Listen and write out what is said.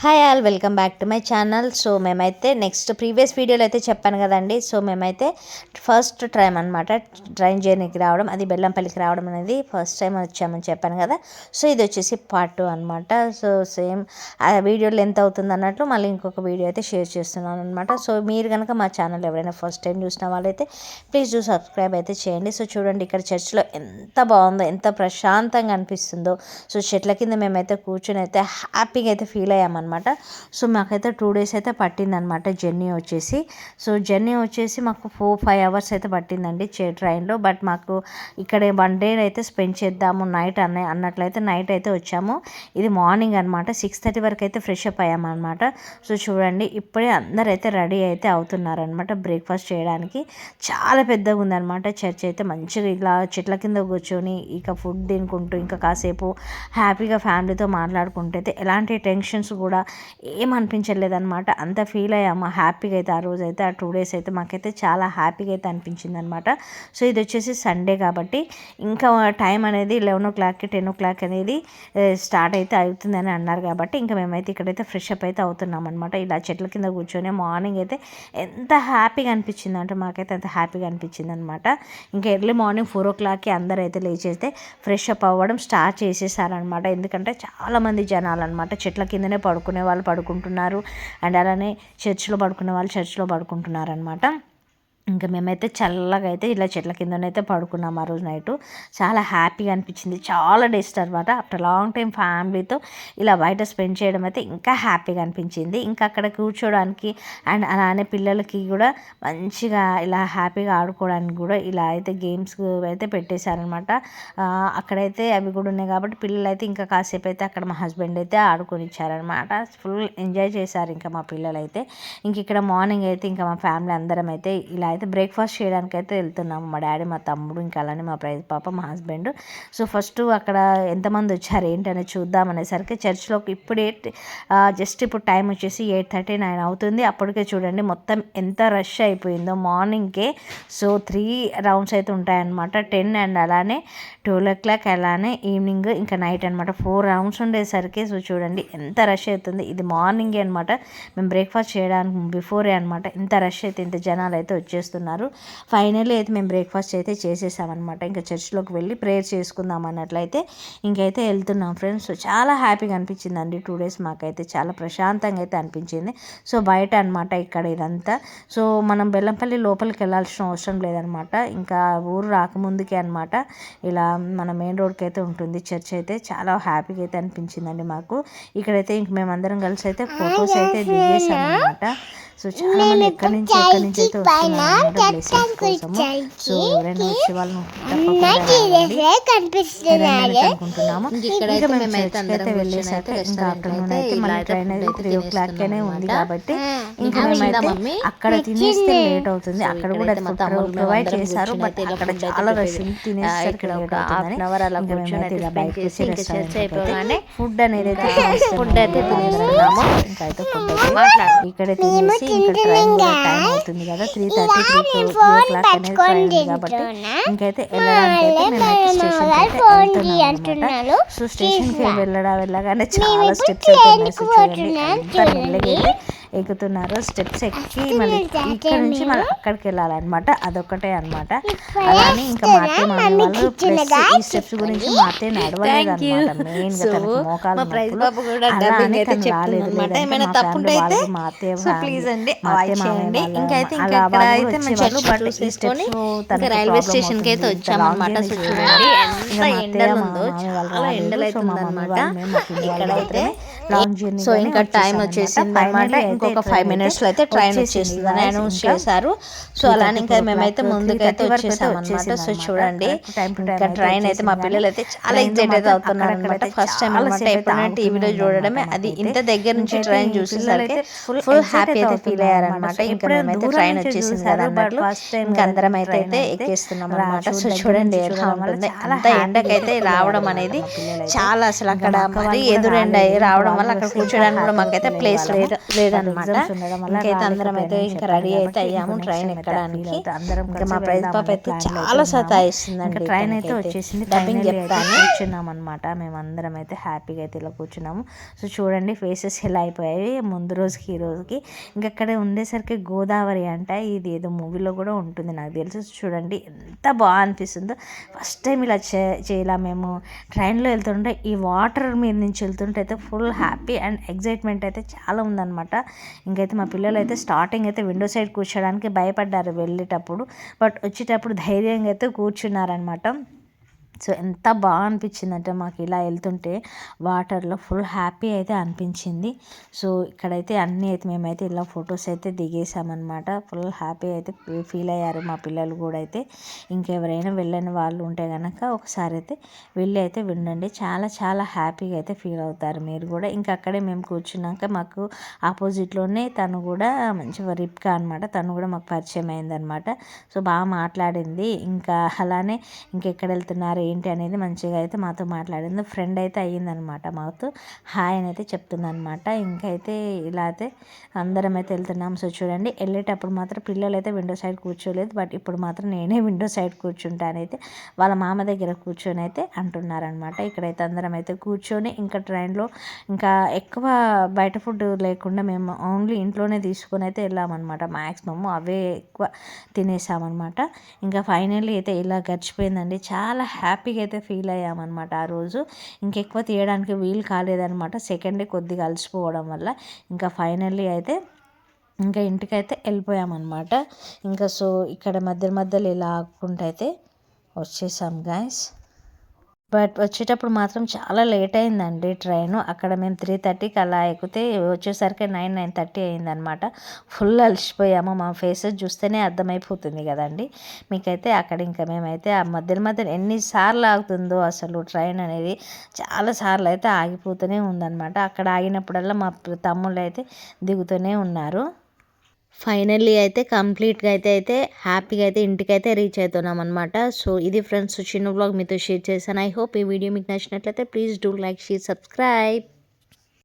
Hi all, welcome back to my channel. So మేమైతే next previous వీడియోలో అయితే చెప్పాను కదండి. సో మేమైతే ఫస్ట్ టైం అనమాట ట్రైన్ జర్నీకి రావడం, అది బెల్లంపల్లికి రావడం అనేది ఫస్ట్ టైం వచ్చామని చెప్పాను కదా. సో ఇది వచ్చేసి పార్ట్ 2 అనమాట. సో సేమ్ ఆ వీడియో లెంత్ అవుతుంది అన్నట్లు మళ్ళీ ఇంకొక వీడియో అయితే షేర్ చేస్తున్నాను అనమాట. సో మీరు కనుక మా ఛానల్ ఎవరైనా ఫస్ట్ టైం చూసిన వాళ్ళైతే ప్లీజ్ డూ సబ్స్క్రైబ్ అయితే చేయండి. సో చూడండి, ఇక్కడ చర్చ్లో ఎంత బాగుందో, ఎంత ప్రశాంతంగా అనిపిస్తుందో. సో చెట్ల కింద మేమైతే కూర్చొని అయితే హ్యాపీగా అయితే ఫీల్ అయ్యామన్నమాట. సో మాకైతే 2 days అయితే పట్టిందనమాట జర్నీ వచ్చేసి. సో జర్నీ వచ్చేసి మాకు 4-5 hours అయితే పట్టిందండి ట్రైన్లో. బట్ మాకు ఇక్కడ 1 day అయితే స్పెండ్ చేద్దాము నైట్ అన్నట్లయితే నైట్ అయితే వచ్చాము. ఇది మార్నింగ్ అనమాట, 6:30 వరకు అయితే ఫ్రెష్ అప్ అయ్యామన్నమాట. సో చూడండి, ఇప్పుడే అందరైతే రెడీ అయితే అవుతున్నారనమాట బ్రేక్ఫాస్ట్ చేయడానికి. చాలా పెద్దగా ఉందన్నమాట చర్చ్ అయితే. మంచిగా ఇలా చెట్ల కింద కూర్చొని ఇక ఫుడ్ తినుకుంటూ ఇంకా కాసేపు హ్యాపీగా ఫ్యామిలీతో మాట్లాడుకుంటూ అయితే ఎలాంటి టెన్షన్స్ కూడా ఏమనిపించలేదన్నమాట. అంత ఫీల్ అయ్యాము హ్యాపీగా అయితే. ఆ రోజు అయితే ఆ 2 days అయితే మాకైతే చాలా హ్యాపీగా అయితే అనిపించింది అనమాట. సో ఇది వచ్చేసి సండే కాబట్టి ఇంకా టైం అనేది 11 o'clock 10 o'clock అనేది స్టార్ట్ అయితే అవుతుందని అన్నారు కాబట్టి ఇంకా మేమైతే ఇక్కడైతే ఫ్రెష్ అప్ అయితే అవుతున్నాం అనమాట. ఇలా చెట్ల కింద కూర్చొని మార్నింగ్ అయితే ఎంత హ్యాపీగా అనిపించింది అంటే మాకైతే అంత హ్యాపీగా అనిపించింది అనమాట. ఇంకా ఎర్లీ మార్నింగ్ 4 o'clock అందరూ అయితే లేచేస్తే ఫ్రెష్ అప్ అవ్వడం స్టార్ట్ చేసేసారనమాట. ఎందుకంటే చాలామంది జనాలు అనమాట చెట్ల కిందనే పడుకునే వాళ్ళు పడుకుంటున్నారు, అండ్ అలానే చర్చిలో పడుకునే వాళ్ళు చర్చిలో పడుకుంటున్నారు అనమాట. ఇంకా మేమైతే చల్లగా అయితే ఇలా చెట్ల కిందనైతే పడుకున్నాం ఆ రోజు నైటు. చాలా హ్యాపీగా అనిపించింది. చాలా డేస్ తర్వాత ఆఫ్టర్ లాంగ్ టైం ఫ్యామిలీతో ఇలా బయట స్పెండ్ చేయడం అయితే ఇంకా హ్యాపీగా అనిపించింది. ఇంకా అక్కడ కూర్చోడానికి అండ్ అలానే పిల్లలకి కూడా మంచిగా ఇలా హ్యాపీగా ఆడుకోవడానికి కూడా ఇలా అయితే గేమ్స్ అయితే పెట్టేశారనమాట. అక్కడైతే అవి కూడా ఉన్నాయి కాబట్టి పిల్లలు అయితే ఇంకా కాసేపు అయితే అక్కడ మా హస్బెండ్ అయితే ఆడుకొని ఇచ్చారనమాట. ఫుల్ ఎంజాయ్ చేశారు ఇంకా మా పిల్లలు అయితే. ఇంక ఇక్కడ మార్నింగ్ అయితే ఇంకా మా ఫ్యామిలీ అందరం అయితే ఇలా అయితే బ్రేక్ఫాస్ట్ చేయడానికి అయితే వెళ్తున్నాము. మా డాడీ, మా తమ్ముడు, ఇంకా అలానే మా ప్రైజ్ పాప, మా హస్బెండ్. సో ఫస్ట్ అక్కడ ఎంతమంది వచ్చారు ఏంటనేది చూద్దాం అనేసరికి చర్చ్లోకి ఇప్పుడే జస్ట్ ఇప్పుడు టైం వచ్చేసి 8:39 అవుతుంది. అప్పటికే చూడండి మొత్తం ఎంత రష్ అయిపోయిందో మార్నింగ్కే. సో 3 rounds అయితే ఉంటాయన్నమాట, 10 అండ్ అలానే 12 o'clock, అలానే ఈవినింగ్ ఇంకా నైట్ అనమాట. 4 rounds ఉండేసరికి సో చూడండి ఎంత రష్ అవుతుంది. ఇది మార్నింగే అనమాట, మేము బ్రేక్ఫాస్ట్ చేయడానికి బిఫోరే అనమాట. ఇంత రష్ అయితే, ఇంత జనాలు అయితే వచ్చేస్తున్నారు. ఫైనల్లీ అయితే మేము బ్రేక్ఫాస్ట్ అయితే చేసేసామన్నమాట. ఇంకా చర్చ్లోకి వెళ్ళి ప్రేయర్ చేసుకుందాం అన్నట్లయితే ఇంకైతే వెళ్తున్నాం ఫ్రెండ్స్. సో చాలా హ్యాపీగా అనిపించిందండి 2 days మాకైతే చాలా ప్రశాంతంగా అయితే అనిపించింది. సో బయట అనమాట ఇక్కడ ఇదంతా. సో మనం బెల్లంపల్లి లోపలికి వెళ్ళాల్సిన అవసరం లేదనమాట, ఇంకా ఊరు రాకముందుకే అనమాట. ఇలా మన మెయిన్ రోడ్కి అయితే ఉంటుంది చర్చ్ అయితే. చాలా హ్యాపీగా అయితే అనిపించిందండి మాకు. ఇక్కడైతే ఇంక మేమందరం కలిసి అయితే ఫొటోస్ అయితే దిగేసాం అనమాట. సో చాలా మంది ఎక్కడి నుంచి అయితే వస్తున్నారు బ్లెస్సింగ్స్ కోసము. సో ఎవరైనా వచ్చే వాళ్ళు అనుకుంటున్నాము. ఇంకా మేము అయితే వెళ్ళేసాక ఇంకా ఆఫ్టర్నూన్ అయితే మళ్ళీ ట్రైన్ అయితే 3 o'clock ఉంది కాబట్టి ఇంకా మేమైతే అక్కడ తినేస్తే లేట్ అవుతుంది. అక్కడ కూడా ప్రొవైడ్ చేశారు, బట్ అక్కడ చాలా రష్ తినేసరికి లేట్ అవుతుందని ఇంకా మేమైతే ఇలా బయటకు వచ్చి రెస్టారెంట్ ఫుడ్ అనేది ఫుడ్ అయితే తినేస్తున్నాము. ఇంకా అయితే ఫుడ్ ఇక్కడ తినేసి ఇంకా ట్రైన్ టైం అవుతుంది కదా, 3:30 o'clock అనేది ట్రైన్ ఉంది కాబట్టి ఇంకైతే వెళ్ళడానికి అయితే మేమైతే స్టేషన్కి అయితే వెళ్తున్నాం అనమాట. సో స్టేషన్కి వెళ్ళగానే చాలా స్టెప్స్ అయితే చూడండి ఎక్కుతున్నారు. స్టెప్స్ ఎక్కి మళ్ళీ ఇక్కడ నుంచి మళ్ళీ అక్కడికి వెళ్ళాలన్నమాట. అదొకటే అనమాట. అలానే ఇంకా మా అత్తయ్య మామయ్య వాళ్ళు ప్లస్ ఈ స్టెప్స్ గురించి మా అత్తయ్య నడవలేదు అనమాట. మెయిన్ గా తనకు మోకాలు రాలేదు. మా అత్తయ్య రైల్వే స్టేషన్ కి అయితే వచ్చామన్నమాట. సో ఇంకా టైం వచ్చేసింది అనమాట. ఇంకొక 5 minutes లో అయితే ట్రైన్ వచ్చేస్తుందని అనౌన్స్ చేశారు. సో అలానే ఇంకా మేమైతే ముందుకైతే వచ్చేసాం అనమాట. సో చూడండి, ఇంకా ట్రైన్ అయితే మా పిల్లలు అయితే చాలా ఎక్సైట్ అయితే అవుతున్నారు అనమాట. ఫస్ట్ టైం అనమాట ఎప్పుడైనా టీవీలో చూడడమే, అది ఇంత దగ్గర నుంచి ట్రైన్ చూసేసరికి ఫుల్ హ్యాపీ అయితే ఫీల్ అయ్యారనమాట. ఇంకా మేమైతే ట్రైన్ వచ్చేసింది కదా అన్నట్లు ఇంకా అందరం అయితే ఎక్కేస్తున్నాం అనమాట. సో చూడండి ఎలా ఉంటుంది. అంత ఎండకైతే రావడం అనేది చాలా, అసలు అక్కడ మరి ఎదురెండ రావడం వల్ల అక్కడ కూర్చోడానికి కూడా మాకైతే ప్లేస్ లేదన్నమాట. అనమాట. ఇంకైతే అందరం అయితే ఇంకా రెడీ అయితే అయ్యాము ట్రైన్ ఎక్కడానికి. ఇంకా మా ప్రైజ్ పాప అయితే చాలా సతాయిస్తుందండి. ట్రైన్ అయితే వచ్చేసింది, డబ్బింగ్ చెప్తాను కూర్చున్నాం అనమాట. మేము అందరం అయితే హ్యాపీగా అయితే ఇలా కూర్చున్నాము. సో చూడండి ఫేసెస్ ఎలా అయిపోయాయి ముందు రోజుకి ఈ రోజుకి. ఇంకా అక్కడ ఉండేసరికి గోదావరి అంట, ఇది ఏదో మూవీలో కూడా ఉంటుంది నాకు తెలుసు. చూడండి ఎంత బాగా అనిపిస్తుందో. ఫస్ట్ టైం ఇలా చేయాల మేము ట్రైన్లో వెళ్తుంటే ఈ వాటర్ మీద నుంచి వెళ్తుంటే అయితే ఫుల్ హ్యాపీ అండ్ ఎగ్జైట్మెంట్ అయితే చాలా ఉందన్నమాట. ఇంకైతే మా పిల్లలు అయితే స్టార్టింగ్ అయితే విండో సైడ్ కూర్చోడానికి భయపడ్డారు వెళ్ళేటప్పుడు, బట్ వచ్చేటప్పుడు ధైర్యంగా అయితే కూర్చున్నారనమాట. సో ఎంత బాగా అనిపించిందంటే మాకు ఇలా వెళ్తుంటే వాటర్లో ఫుల్ హ్యాపీ అయితే అనిపించింది. సో ఇక్కడైతే అన్నీ అయితే మేమైతే ఇలా ఫొటోస్ అయితే దిగేసామన్నమాట. ఫుల్ హ్యాపీ అయితే ఫీల్ అయ్యారు మా పిల్లలు కూడా. అయితే ఇంకెవరైనా వెళ్ళని వాళ్ళు ఉంటే కనుక ఒకసారి అయితే వెళ్ళి అయితే వినండి, చాలా చాలా హ్యాపీగా అయితే ఫీల్ అవుతారు మీరు కూడా. ఇంకా అక్కడే మేము కూర్చున్నాక మాకు ఆపోజిట్లోనే తను కూడా మంచిగా రిప్కా అనమాట, తను కూడా మాకు పరిచయం అయిందనమాట. సో బాగా మాట్లాడింది. ఇంకా అలానే ఇంకెక్కడ వెళ్తున్నారు ఏంటి అనేది మంచిగా అయితే మాతో మాట్లాడింది. ఫ్రెండ్ అయితే అయ్యిందనమాట మాతో, హాయ్ అని అయితే చెప్తుందనమాట. ఇంకైతే ఇలా అయితే అందరం అయితే వెళ్తున్నాం. సో చూడండి వెళ్ళేటప్పుడు మాత్రం పిల్లలు అయితే విండో సైడ్ కూర్చోలేదు, బట్ ఇప్పుడు మాత్రం నేనే విండో సైడ్ కూర్చుంటానైతే వాళ్ళ మామ దగ్గర కూర్చొని అయితే అంటున్నారనమాట. ఇక్కడైతే అందరం అయితే కూర్చొని ఇంకా ట్రైన్లో ఇంకా ఎక్కువ బయట ఫుడ్ లేకుండా మేము ఓన్లీ ఇంట్లోనే తీసుకొని అయితే వెళ్ళామన్నమాట. మ్యాక్సిమమ్ అవే ఎక్కువ తినేసామన్నమాట. ఇంకా ఫైనల్లీ అయితే ఇలా గడిచిపోయిందండి. చాలా హ్యాపీగా అయితే ఫీల్ అయ్యామన్నమాట ఆ రోజు. ఇంకెక్కువ తీయడానికి వీలు కాలేదన్నమాట, సెకండ్ డే కొద్దిగా అలసిపోవడం వల్ల. ఇంకా ఫైనల్లీ అయితే ఇంకా ఇంటికైతే వెళ్ళిపోయామన్నమాట. ఇంకా సో ఇక్కడ మధ్యలో ఇలా ఆగుకుంటూ అయితే వచ్చేసాం గైస్. బట్ వచ్చేటప్పుడు మాత్రం చాలా లేట్ అయిందండి ట్రైను. అక్కడ మేము 3:30కి అలా ఎక్కితే వచ్చేసరికి 9:30 అయిందనమాట. ఫుల్ అలసిపోయాము, మా ఫేసెస్ చూస్తేనే అర్థమైపోతుంది కదండి మీకైతే. అక్కడ ఇంకా మేమైతే ఆ మధ్యలో ఎన్నిసార్లు ఆగుతుందో అసలు ట్రైన్ అనేది, చాలాసార్లు అయితే ఆగిపోతూనే ఉందన్నమాట. అక్కడ ఆగినప్పుడల్లా మా తమ్ముళ్ళు అయితే దిగుతూనే ఉన్నారు. ఫైనల్లీ అయితే కంప్లీట్గా అయితే హ్యాపీగా అయితే ఇంటికైతే రీచ్ అవుతున్నాం అనమాట. సో ఇది ఫ్రెండ్స్ చిన్న బ్లాగ్ మీతో షేర్ చేశాను. ఐ హోప్ ఈ వీడియో మీకు నచ్చినట్లయితే please do like, share, subscribe.